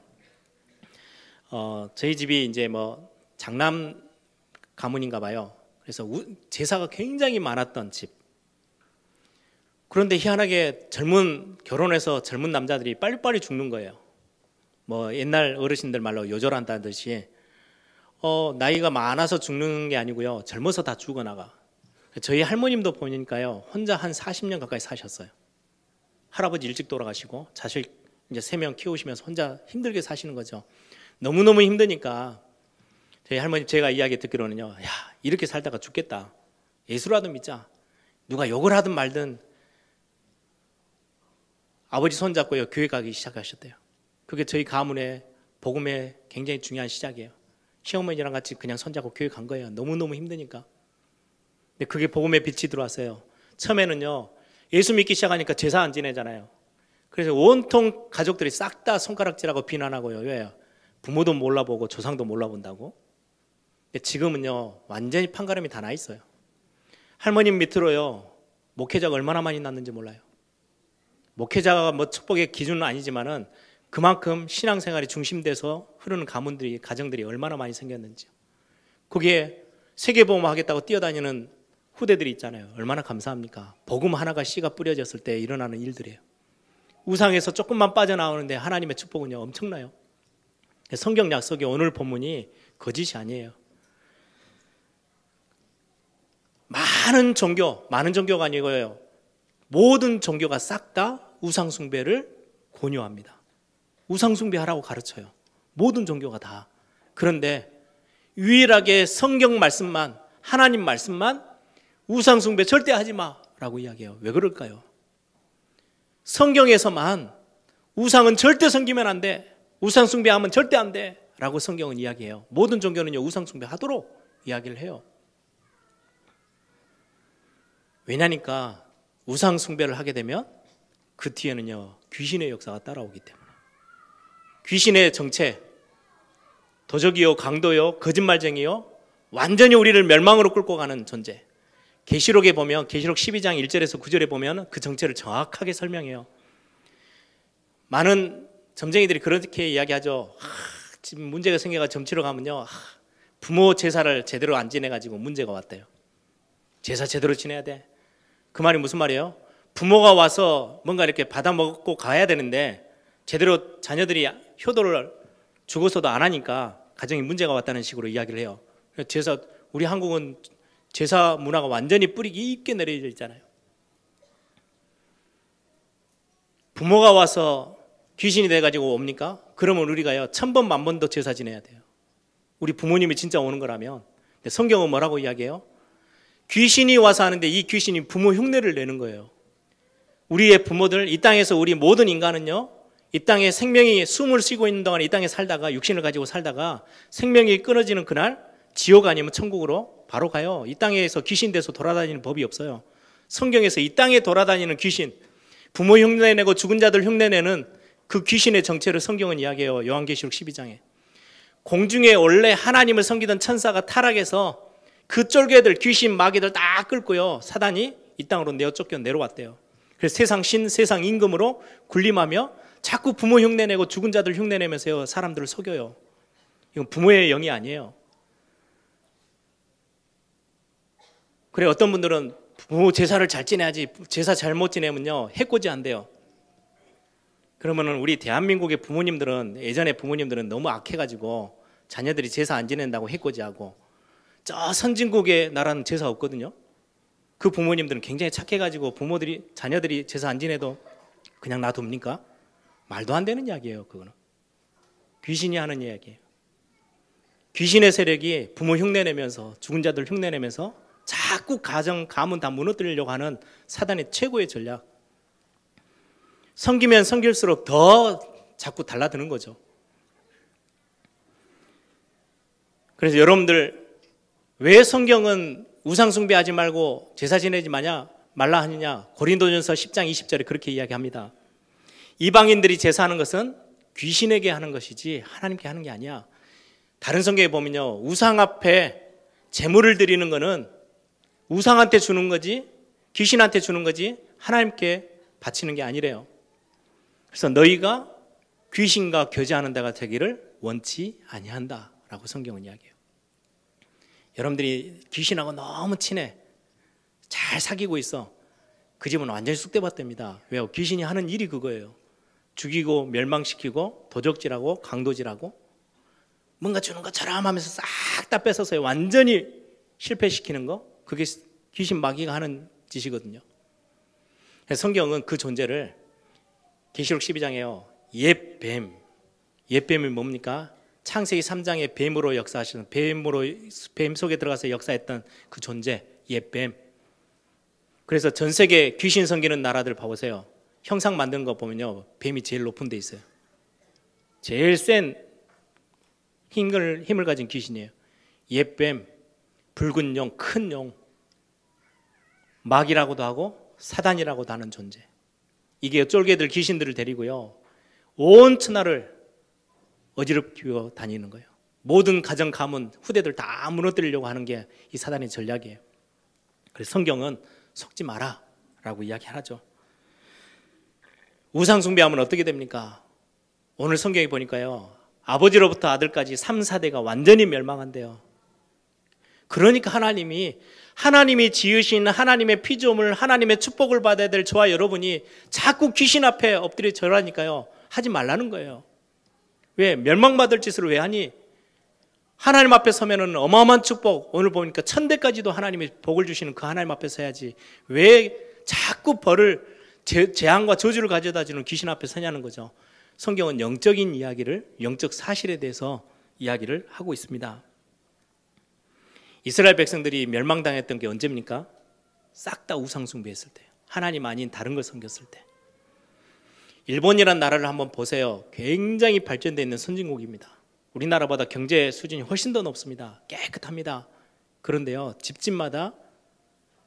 저희 집이 이제 뭐 장남 가문인가 봐요. 그래서 제사가 굉장히 많았던 집. 그런데 희한하게 결혼해서 젊은 남자들이 빨리빨리 죽는 거예요. 뭐 옛날 어르신들 말로 요절한다듯이 나이가 많아서 죽는 게 아니고요, 젊어서 다 죽어나가. 저희 할머님도 보니까요, 혼자 한 40년 가까이 사셨어요. 할아버지 일찍 돌아가시고 자식 이제 3명 키우시면서 혼자 힘들게 사시는 거죠. 너무너무 힘드니까 저희 할머니, 제가 이야기 듣기로는요, 야, 이렇게 살다가 죽겠다. 예수라도 믿자. 누가 욕을 하든 말든 아버지 손잡고요 교회 가기 시작하셨대요. 그게 저희 가문의 복음의 굉장히 중요한 시작이에요. 시어머니랑 같이 그냥 손잡고 교회 간 거예요. 너무너무 힘드니까. 근데 그게 복음의 빛이 들어왔어요. 처음에는요 예수 믿기 시작하니까 제사 안 지내잖아요. 그래서 온통 가족들이 싹 다 손가락질하고 비난하고요. 왜요? 부모도 몰라보고 조상도 몰라본다고. 근데 지금은요 완전히 판가름이 다 나 있어요. 할머님 밑으로요 목회자가 얼마나 많이 났는지 몰라요. 목회자가 뭐 축복의 기준은 아니지만은 그만큼 신앙생활이 중심돼서 흐르는 가문들이 가정들이 얼마나 많이 생겼는지요. 거기에 세계복음 하겠다고 뛰어다니는 후대들이 있잖아요. 얼마나 감사합니까? 복음 하나가 씨가 뿌려졌을 때 일어나는 일들이에요. 우상에서 조금만 빠져나오는데 하나님의 축복은요 엄청나요. 성경 약속의 오늘 본문이 거짓이 아니에요. 많은 종교가 아니고요. 모든 종교가 싹 다 우상 숭배를 권유합니다. 우상 숭배하라고 가르쳐요. 모든 종교가 다. 그런데 유일하게 성경 말씀만, 하나님 말씀만 우상 숭배 절대 하지 마라고 이야기해요. 왜 그럴까요? 성경에서만 우상은 절대 섬기면 안 돼. 우상 숭배하면 절대 안 돼. 라고 성경은 이야기해요. 모든 종교는요 우상 숭배하도록 이야기를 해요. 왜냐니까 우상 숭배를 하게 되면 그 뒤에는요 귀신의 역사가 따라오기 때문에. 귀신의 정체, 도적이요 강도요 거짓말쟁이요 완전히 우리를 멸망으로 끌고 가는 존재. 계시록에 보면 계시록 12장 1절에서 9절에 보면 그 정체를 정확하게 설명해요. 많은 점쟁이들이 그렇게 이야기하죠. 지금 문제가 생겨가 점치러 가면요 부모 제사를 제대로 안 지내가지고 문제가 왔대요. 제사 제대로 지내야 돼. 그 말이 무슨 말이에요? 부모가 와서 뭔가 이렇게 받아 먹고 가야 되는데 제대로 자녀들이 효도를 죽어서도 안 하니까 가정에 문제가 왔다는 식으로 이야기를 해요. 제사, 우리 한국은 제사 문화가 완전히 뿌리 깊게 내려져 있잖아요. 부모가 와서 귀신이 돼가지고 옵니까? 그러면 우리가요 1000번 만번도 제사 지내야 돼요. 우리 부모님이 진짜 오는 거라면. 근데 성경은 뭐라고 이야기해요? 귀신이 와서 하는데 이 귀신이 부모 흉내를 내는 거예요. 우리의 부모들, 이 땅에서 우리 모든 인간은요 이 땅에 생명이 숨을 쉬고 있는 동안 이 땅에 살다가 육신을 가지고 살다가 생명이 끊어지는 그날 지옥 아니면 천국으로 바로 가요. 이 땅에서 귀신 돼서 돌아다니는 법이 없어요. 성경에서 이 땅에 돌아다니는 귀신, 부모 흉내내고 죽은 자들 흉내내는 그 귀신의 정체를 성경은 이야기해요. 요한계시록 12장에. 공중에 원래 하나님을 섬기던 천사가 타락해서 그 쫄개들, 귀신, 마귀들 다 끌고요 사단이 이 땅으로 내어 쫓겨 내려왔대요. 그래서 세상 신, 세상 임금으로 군림하며 자꾸 부모 흉내내고 죽은 자들 흉내내면서요 사람들을 속여요. 이건 부모의 영이 아니에요. 그래 어떤 분들은 부모 제사를 잘 지내야지 제사 잘못 지내면요 해코지 안 돼요. 그러면은 우리 대한민국의 부모님들은 예전에 부모님들은 너무 악해가지고 자녀들이 제사 안 지낸다고 해코지하고 저 선진국의 나라는 제사 없거든요. 그 부모님들은 굉장히 착해가지고 자녀들이 제사 안 지내도 그냥 놔둡니까? 말도 안 되는 이야기예요. 그거는 귀신이 하는 이야기예요. 귀신의 세력이 부모 흉내내면서 죽은 자들 흉내내면서 자꾸 가문 다 무너뜨리려고 하는 사단의 최고의 전략. 섬기면 섬길수록 더 자꾸 달라드는 거죠. 그래서 여러분들 왜 성경은 우상 숭배하지 말고 제사 지내지 말라 하느냐? 고린도전서 10장 20절에 그렇게 이야기합니다. 이방인들이 제사하는 것은 귀신에게 하는 것이지 하나님께 하는 게 아니야. 다른 성경에 보면요 우상 앞에 제물을 드리는 것은 우상한테 주는 거지 귀신한테 주는 거지 하나님께 바치는 게 아니래요. 그래서 너희가 귀신과 교제하는 데가 되기를 원치 아니한다라고 성경은 이야기해요. 여러분들이 귀신하고 너무 친해 잘 사귀고 있어 그 집은 완전히 쑥대밭됩니다. 왜요? 귀신이 하는 일이 그거예요. 죽이고 멸망시키고 도적질하고 강도질하고 뭔가 주는 것처럼 하면서 싹 다 뺏어서 완전히 실패시키는 거 그게 귀신 마귀가 하는 짓이거든요. 성경은 그 존재를 계시록 12장에요 옛뱀, 옛뱀이 뭡니까? 창세기 3장에 뱀으로 역사하시는 뱀 속에 들어가서 역사했던 그 존재 옛뱀. 그래서 전 세계 귀신 섬기는 나라들 봐보세요. 형상 만드는 거 보면요, 뱀이 제일 높은 데 있어요. 제일 센 힘을 가진 귀신이에요. 옛뱀, 붉은 용, 큰 용, 마귀라고도 하고 사단이라고도 하는 존재. 이게 쫄개들 귀신들을 데리고요, 온 천하를 어지럽히고 다니는 거예요. 모든 가정 가문 후대들 다 무너뜨리려고 하는 게 이 사단의 전략이에요. 그래서 성경은 속지 마라 라고 이야기하죠. 우상 숭배하면 어떻게 됩니까? 오늘 성경에 보니까요, 아버지로부터 아들까지 3, 4대가 완전히 멸망한대요. 그러니까 하나님이 지으신 하나님의 피조물, 하나님의 축복을 받아야 될 저와 여러분이 자꾸 귀신 앞에 엎드려 절하니까요, 하지 말라는 거예요. 왜? 멸망받을 짓을 왜 하니? 하나님 앞에 서면은 어마어마한 축복, 오늘 보니까 1000대까지도 하나님이 복을 주시는 그 하나님 앞에 서야지 왜 자꾸 벌을, 재앙과 저주를 가져다 주는 귀신 앞에 서냐는 거죠. 성경은 영적인 이야기를, 영적 사실에 대해서 이야기를 하고 있습니다. 이스라엘 백성들이 멸망당했던 게 언제입니까? 싹 다 우상 숭배했을 때, 하나님 아닌 다른 걸 섬겼을 때. 일본이라는 나라를 한번 보세요. 굉장히 발전되어 있는 선진국입니다. 우리나라보다 경제 수준이 훨씬 더 높습니다. 깨끗합니다. 그런데요, 집집마다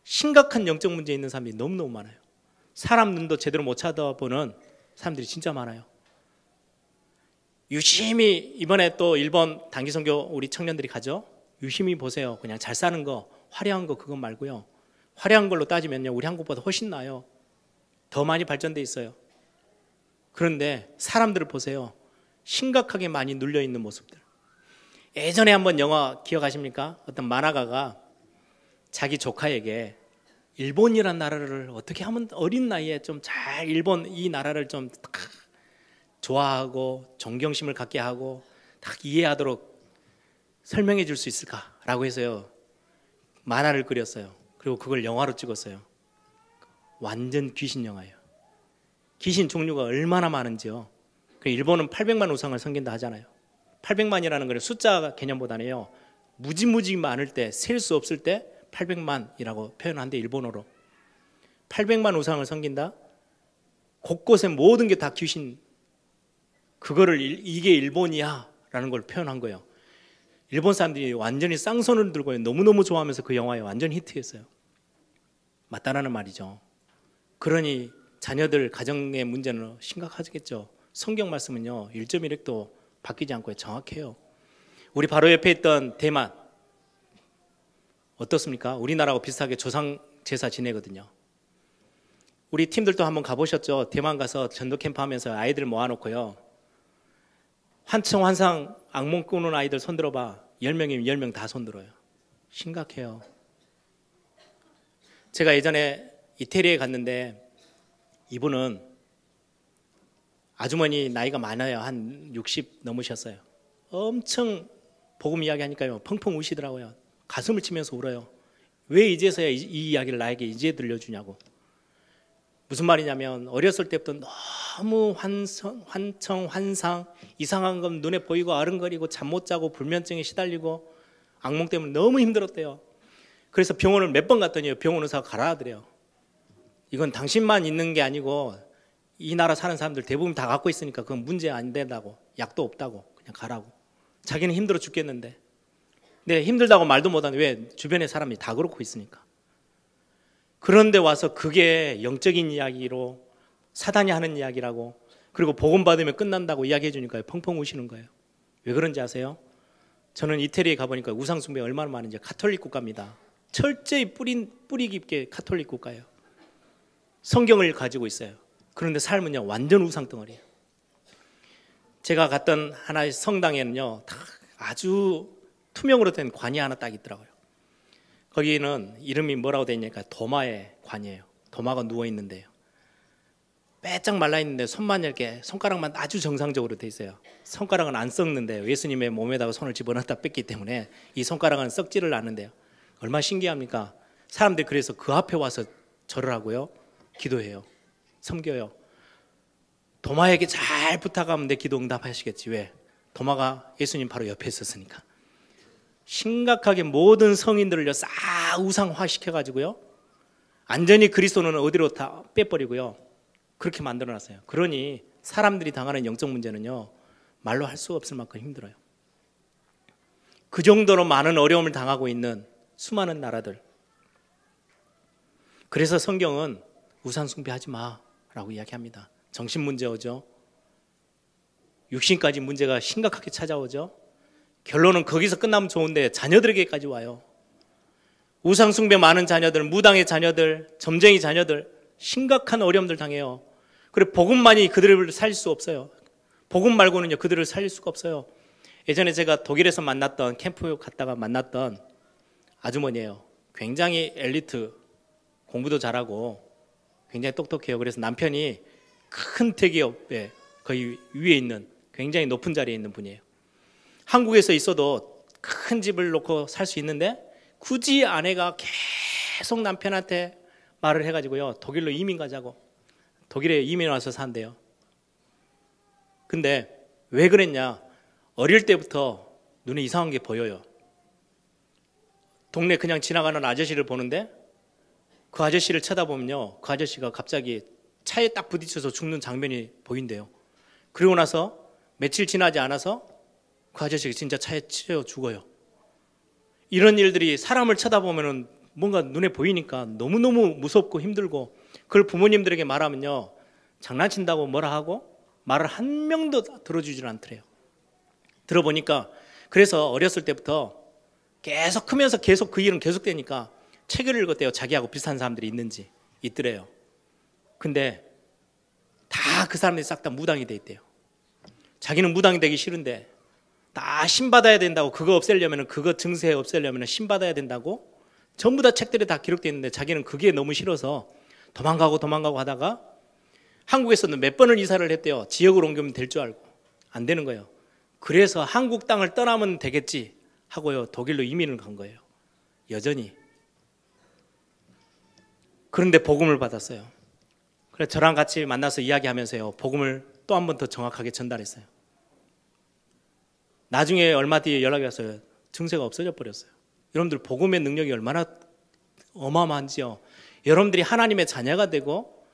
심각한 영적 문제 있는 사람들이 너무너무 많아요. 사람 눈도 제대로 못 쳐다보는 사람들이 진짜 많아요. 유심히, 이번에 또 일본 단기선교 우리 청년들이 가죠. 유심히 보세요. 그냥 잘 사는 거, 화려한 거, 그건 말고요, 화려한 걸로 따지면요, 우리 한국보다 훨씬 나아요. 더 많이 발전돼 있어요. 그런데 사람들을 보세요. 심각하게 많이 눌려있는 모습들. 예전에 한번 영화 기억하십니까? 어떤 만화가가 자기 조카에게 일본이란 나라를 어떻게 하면 어린 나이에 좀 잘, 일본 이 나라를 좀 좋아하고 존경심을 갖게 하고 딱 이해하도록 설명해 줄 수 있을까라고 해서요, 만화를 그렸어요. 그리고 그걸 영화로 찍었어요. 완전 귀신 영화예요. 귀신 종류가 얼마나 많은지요. 일본은 800만 우상을 섬긴다 하잖아요. 800만이라는 건 숫자 개념보다는요, 무지무지 많을 때, 셀 수 없을 때 800만이라고 표현한대, 일본어로. 800만 우상을 섬긴다? 곳곳에 모든 게 다 귀신, 그거를 이게 일본이야 라는 걸 표현한 거예요. 일본 사람들이 완전히 쌍손을 들고 너무너무 좋아하면서 그 영화에 완전 히트했어요. 맞다라는 말이죠. 그러니 자녀들 가정의 문제는 심각하겠죠. 성경 말씀은요, 1.1획도 바뀌지 않고 정확해요. 우리 바로 옆에 있던 대만 어떻습니까? 우리나라하고 비슷하게 조상 제사 지내거든요. 우리 팀들도 한번 가보셨죠? 대만 가서 전도 캠프 하면서 아이들 모아놓고요, 환청환상 악몽 꾸는 아이들 손들어봐. 10명이면 10명 다 손들어요. 심각해요. 제가 예전에 이태리에 갔는데 이분은 아주머니 나이가 많아요. 한 60 넘으셨어요. 엄청 복음 이야기하니까요, 펑펑 우시더라고요. 가슴을 치면서 울어요. 왜 이제서야 이 이야기를 나에게 이제 들려주냐고. 무슨 말이냐면 어렸을 때부터 너무 환청 환상, 이상한 건 눈에 보이고 아른거리고 잠 못 자고 불면증에 시달리고 악몽 때문에 너무 힘들었대요. 그래서 병원을 몇 번 갔더니 병원 의사가 가라 하더래요. 이건 당신만 있는 게 아니고 이 나라 사는 사람들 대부분 다 갖고 있으니까 그건 문제 안 된다고, 약도 없다고, 그냥 가라고. 자기는 힘들어 죽겠는데. 근데 힘들다고 말도 못하는데 왜? 주변에 사람이 다 그렇고 있으니까. 그런데 와서 그게 영적인 이야기로 사단이 하는 이야기라고, 그리고 복음 받으면 끝난다고 이야기해 주니까 펑펑 우시는 거예요. 왜 그런지 아세요? 저는 이태리에 가보니까 우상 숭배가 얼마나 많은지. 가톨릭 국가입니다. 철저히 뿌리 깊게 가톨릭 국가예요. 성경을 가지고 있어요. 그런데 삶은요, 완전 우상 덩어리예요. 제가 갔던 하나의 성당에는요, 다 아주 투명으로 된 관이 하나 딱 있더라고요. 거기는 이름이 뭐라고 되어 있냐니까 도마의 관이에요. 도마가 누워 있는데요, 빼짝 말라 있는데 손만 이렇게, 손가락만 아주 정상적으로 돼 있어요. 손가락은 안 썩는데요. 예수님의 몸에다가 손을 집어넣었다 뺐기 때문에 이 손가락은 썩지를 않는데요. 얼마나 신기합니까? 사람들이 그래서 그 앞에 와서 절을 하고요, 기도해요, 섬겨요. 도마에게 잘 부탁하면 내 기도 응답하시겠지. 왜? 도마가 예수님 바로 옆에 있었으니까. 심각하게 모든 성인들을요 싹 우상화 시켜가지고요, 완전히 그리스도는 어디로 다 빼버리고요, 그렇게 만들어놨어요. 그러니 사람들이 당하는 영적 문제는요, 말로 할 수 없을 만큼 힘들어요. 그 정도로 많은 어려움을 당하고 있는 수많은 나라들. 그래서 성경은 우상 숭배하지 마라고 이야기합니다. 정신 문제 오죠. 육신까지 문제가 심각하게 찾아오죠. 결론은 거기서 끝나면 좋은데 자녀들에게까지 와요. 우상 숭배 많은 자녀들, 무당의 자녀들, 점쟁이 자녀들 심각한 어려움들 당해요. 그리고 복음만이 그들을 살릴 수 없어요. 복음 말고는요, 그들을 살릴 수가 없어요. 예전에 제가 독일에서 만났던, 캠프 갔다가 만났던 아주머니예요. 굉장히 엘리트, 공부도 잘하고 굉장히 똑똑해요. 그래서 남편이 큰 대기업에 거의 위에 있는 굉장히 높은 자리에 있는 분이에요. 한국에서 있어도 큰 집을 놓고 살 수 있는데 굳이 아내가 계속 남편한테 말을 해가지고요, 독일로 이민 가자고. 독일에 이민 와서 산대요. 근데 왜 그랬냐? 어릴 때부터 눈에 이상한 게 보여요. 동네 그냥 지나가는 아저씨를 보는데 그 아저씨를 쳐다보면요, 그 아저씨가 갑자기 차에 딱 부딪혀서 죽는 장면이 보인대요. 그리고 나서 며칠 지나지 않아서 그 아저씨가 진짜 차에 치여 죽어요. 이런 일들이 사람을 쳐다보면 뭔가 눈에 보이니까 너무너무 무섭고 힘들고, 그걸 부모님들에게 말하면요, 장난친다고 뭐라 하고 말을 한 명도 들어주질 않더래요. 들어보니까 그래서 어렸을 때부터 계속 크면서 계속 그 일은 계속되니까 책을 읽었대요. 자기하고 비슷한 사람들이 있더래요. 근데 다 그 사람들이 싹 다 무당이 돼 있대요. 자기는 무당이 되기 싫은데 다 신받아야 된다고, 그거 없애려면, 그거 증세 없애려면 신받아야 된다고 전부 다 책들에 다 기록되어 있는데 자기는 그게 너무 싫어서 도망가고 하다가 한국에서는 몇 번을 이사를 했대요. 지역을 옮기면 될 줄 알고. 안 되는 거예요. 그래서 한국 땅을 떠나면 되겠지 하고요, 독일로 이민을 간 거예요. 여전히. 그런데 복음을 받았어요. 그래서 저랑 같이 만나서 이야기하면서요, 복음을 또 한 번 더 정확하게 전달했어요. 나중에 얼마 뒤에 연락이 왔어요. 증세가 없어져 버렸어요. 여러분들 복음의 능력이 얼마나 어마어마한지요. 여러분들이 하나님의 자녀가 되고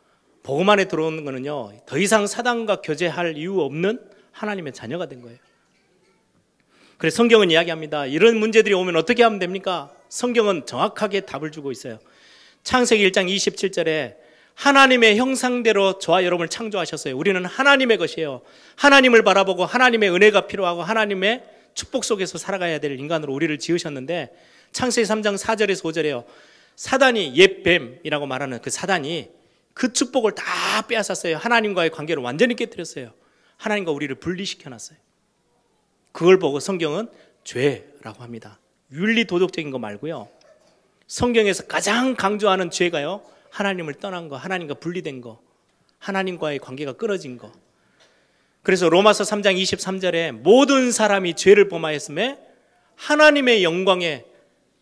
복음 안에 들어오는 거는요, 더 이상 사단과 교제할 이유 없는 하나님의 자녀가 된 거예요. 그래서 성경은 이야기합니다. 이런 문제들이 오면 어떻게 하면 됩니까? 성경은 정확하게 답을 주고 있어요. 창세기 1장 27절에 하나님의 형상대로 저와 여러분을 창조하셨어요. 우리는 하나님의 것이에요. 하나님을 바라보고 하나님의 은혜가 필요하고 하나님의 축복 속에서 살아가야 될 인간으로 우리를 지으셨는데, 창세기 3장 4절에서 5절에요. 사단이, 옛 뱀이라고 말하는 그 사단이 그 축복을 다 빼앗았어요. 하나님과의 관계를 완전히 깨뜨렸어요. 하나님과 우리를 분리시켜놨어요. 그걸 보고 성경은 죄라고 합니다. 윤리 도덕적인 거 말고요, 성경에서 가장 강조하는 죄가요, 하나님을 떠난 거, 하나님과 분리된 거, 하나님과의 관계가 끊어진 거. 그래서 로마서 3장 23절에 모든 사람이 죄를 범하였음에 하나님의 영광에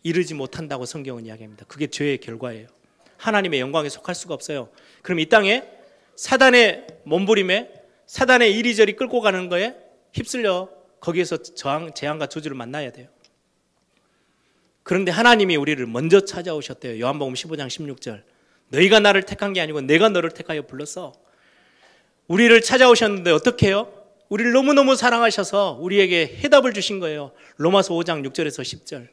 이르지 못한다고 성경은 이야기합니다. 그게 죄의 결과예요. 하나님의 영광에 속할 수가 없어요. 그럼 이 땅에 사단의 몸부림에, 사단의 이리저리 끌고 가는 거에 휩쓸려 거기에서 재앙과 저주를 만나야 돼요. 그런데 하나님이 우리를 먼저 찾아오셨대요. 요한복음 15장 16절. 너희가 나를 택한 게 아니고 내가 너를 택하여 불렀어. 우리를 찾아오셨는데 어떻게 해요? 우리를 너무너무 사랑하셔서 우리에게 해답을 주신 거예요. 로마서 5장 6절에서 10절.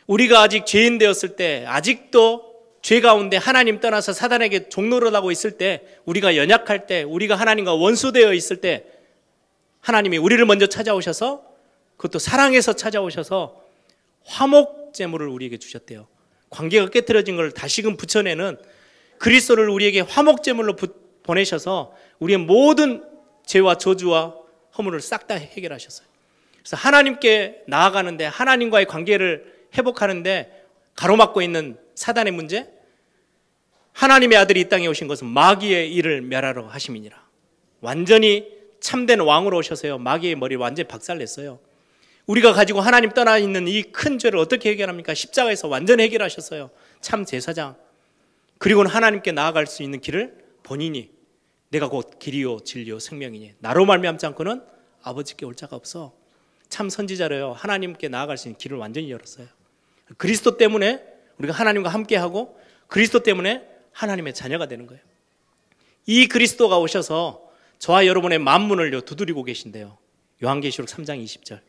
우리가 아직 죄인 되었을 때, 아직도 죄 가운데 하나님 떠나서 사단에게 종노릇하고 있을 때, 우리가 연약할 때, 우리가 하나님과 원수되어 있을 때 하나님이 우리를 먼저 찾아오셔서, 그것도 사랑해서 찾아오셔서 화목 제물을 우리에게 주셨대요. 관계가 깨트려진 걸 다시금 붙여내는 그리스도를 우리에게 화목 제물로 보내셔서 우리의 모든 죄와 저주와 허물을 싹 다 해결하셨어요. 그래서 하나님께 나아가는데, 하나님과의 관계를 회복하는데 가로막고 있는 사단의 문제, 하나님의 아들이 이 땅에 오신 것은 마귀의 일을 멸하러 하심이니라. 완전히 참된 왕으로 오셔서요, 마귀의 머리를 완전히 박살냈어요. 우리가 가지고 하나님 떠나 있는 이 큰 죄를 어떻게 해결합니까? 십자가에서 완전히 해결하셨어요. 참 제사장. 그리고는 하나님께 나아갈 수 있는 길을 본인이, 내가 곧 길이요 진리요 생명이니 나로 말미암지 않고는 아버지께 올 자가 없어. 참 선지자로요, 하나님께 나아갈 수 있는 길을 완전히 열었어요. 그리스도 때문에 우리가 하나님과 함께하고, 그리스도 때문에 하나님의 자녀가 되는 거예요. 이 그리스도가 오셔서 저와 여러분의 만문을 두드리고 계신데요. 요한계시록 3장 20절.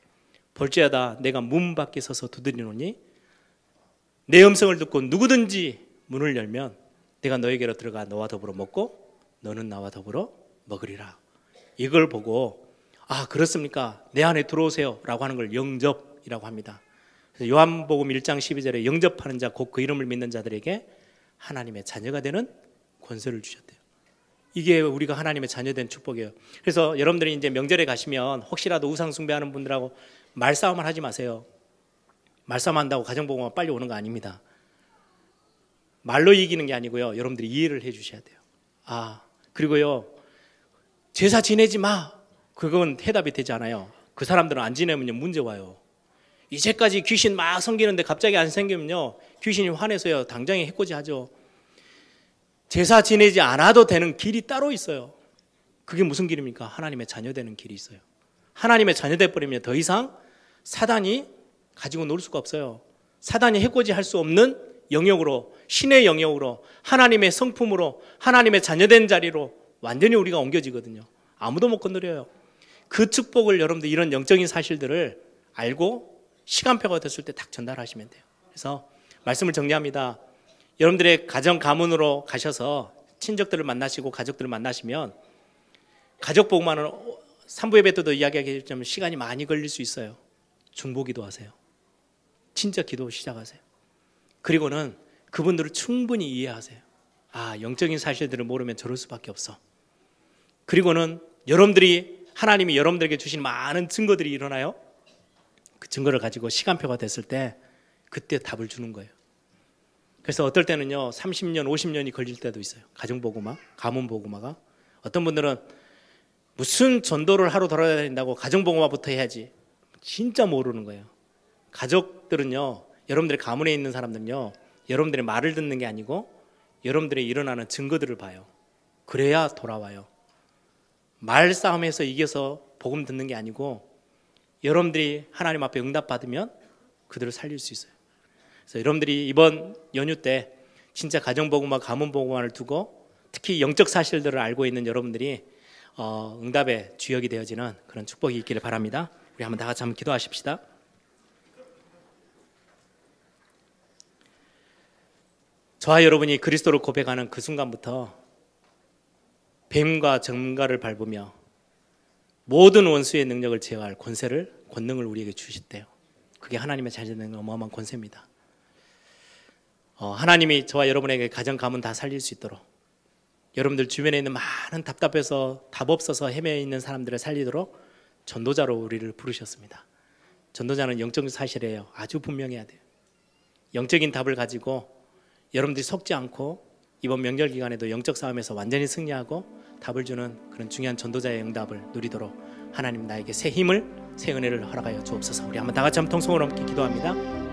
볼지어다 내가 문 밖에 서서 두드리노니 내 음성을 듣고 누구든지 문을 열면 내가 너에게로 들어가 너와 더불어 먹고 너는 나와 더불어 먹으리라. 이걸 보고 아 그렇습니까? 내 안에 들어오세요 라고 하는 걸 영접이라고 합니다. 그래서 요한복음 1장 12절에 영접하는 자 곧 그 이름을 믿는 자들에게 하나님의 자녀가 되는 권세를 주셨대요. 이게 우리가 하나님의 자녀된 축복이에요. 그래서 여러분들이 이제 명절에 가시면 혹시라도 우상 숭배하는 분들하고 말싸움을 하지 마세요. 말싸움한다고 가정복음화 빨리 오는 거 아닙니다. 말로 이기는 게 아니고요. 여러분들이 이해를 해 주셔야 돼요. 아 그리고요 제사 지내지 마. 그건 해답이 되지 않아요. 그 사람들은 안 지내면요 문제 와요. 이제까지 귀신 막 섬기는데 갑자기 안 생기면요 귀신이 화내서요 당장에 해코지 하죠. 제사 지내지 않아도 되는 길이 따로 있어요. 그게 무슨 길입니까? 하나님의 자녀 되는 길이 있어요. 하나님의 자녀 돼버리면 더 이상 사단이 가지고 놀 수가 없어요. 사단이 해코지 할 수 없는 영역으로, 신의 영역으로, 하나님의 성품으로, 하나님의 자녀된 자리로 완전히 우리가 옮겨지거든요. 아무도 못 건드려요. 그 축복을 여러분들 이런 영적인 사실들을 알고 시간표가 됐을 때 딱 전달하시면 돼요. 그래서 말씀을 정리합니다. 여러분들의 가정 가문으로 가셔서 친척들을 만나시고 가족들을 만나시면 가족 복음화는 3부 예배 때도 이야기하겠지만 시간이 많이 걸릴 수 있어요. 중보기도 하세요. 친척 기도 시작하세요. 그리고는 그분들을 충분히 이해하세요. 아, 영적인 사실들을 모르면 저럴 수밖에 없어. 그리고는 여러분들이 하나님이 여러분들에게 주신 많은 증거들이 일어나요. 그 증거를 가지고 시간표가 됐을 때 그때 답을 주는 거예요. 그래서 어떨 때는요 30년, 50년이 걸릴 때도 있어요. 가정복음화, 가문복음화가. 어떤 분들은 무슨 전도를 하러 돌아야 된다고 가정복음화부터 해야지. 진짜 모르는 거예요. 가족들은요, 여러분들의 가문에 있는 사람들은요, 여러분들의 말을 듣는 게 아니고 여러분들의 일어나는 증거들을 봐요. 그래야 돌아와요. 말싸움에서 이겨서 복음 듣는 게 아니고 여러분들이 하나님 앞에 응답받으면 그들을 살릴 수 있어요. 그래서 여러분들이 이번 연휴 때 진짜 가정복음화, 가문복음화를 두고 특히 영적 사실들을 알고 있는 여러분들이 응답의 주역이 되어지는 그런 축복이 있기를 바랍니다. 우리 한번 다 같이 한번 기도하십시다. 저와 여러분이 그리스도를 고백하는 그 순간부터 뱀과 정갈을 밟으며 모든 원수의 능력을 제어할 권능을 우리에게 주셨대요. 그게 하나님의 자녀된 어마어마한 권세입니다. 하나님이 저와 여러분에게 가정 가문 다 살릴 수 있도록 여러분들 주변에 있는 많은 답답해서 답 없어서 헤매 있는 사람들을 살리도록 전도자로 우리를 부르셨습니다. 전도자는 영적 사실이에요. 아주 분명해야 돼요. 영적인 답을 가지고 여러분들이 속지 않고 이번 명절 기간에도 영적 싸움에서 완전히 승리하고 답을 주는 그런 중요한 전도자의 응답을 누리도록 하나님 나에게 새 힘을, 새 은혜를 허락하여 주옵소서. 우리 한번 다 같이 한번 통성으로 함께 기도합니다.